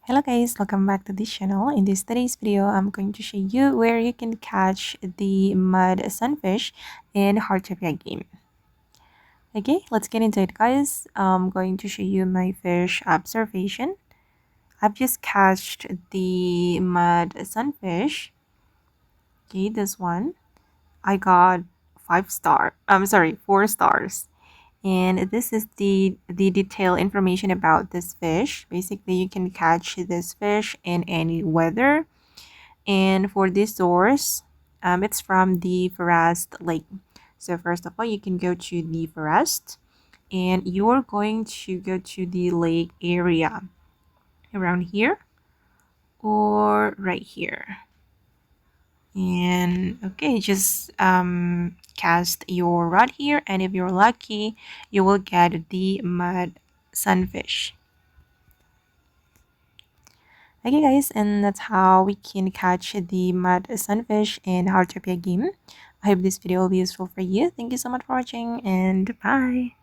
Hello guys, welcome back to this channel. In today's video, I'm going to show you where you can catch the mud sunfish in Heartopia game. Okay, let's get into it guys. I'm going to show you my fish observation. I've just catched the mud sunfish. Okay, this one. I got 5 star. I'm sorry, 4 stars. And this is the detailed information about this fish. Basically, you can catch this fish in any weather. And for this source, it's from the forest lake. So first of all, you can go to the forest and you're going to go to the lake area around here or right here. And okay, just cast your rod here, and if you're lucky, you will get the mud sunfish. Okay guys, and that's how we can catch the mud sunfish in Heartopia game. I hope this video will be useful for you. Thank you so much for watching, and bye.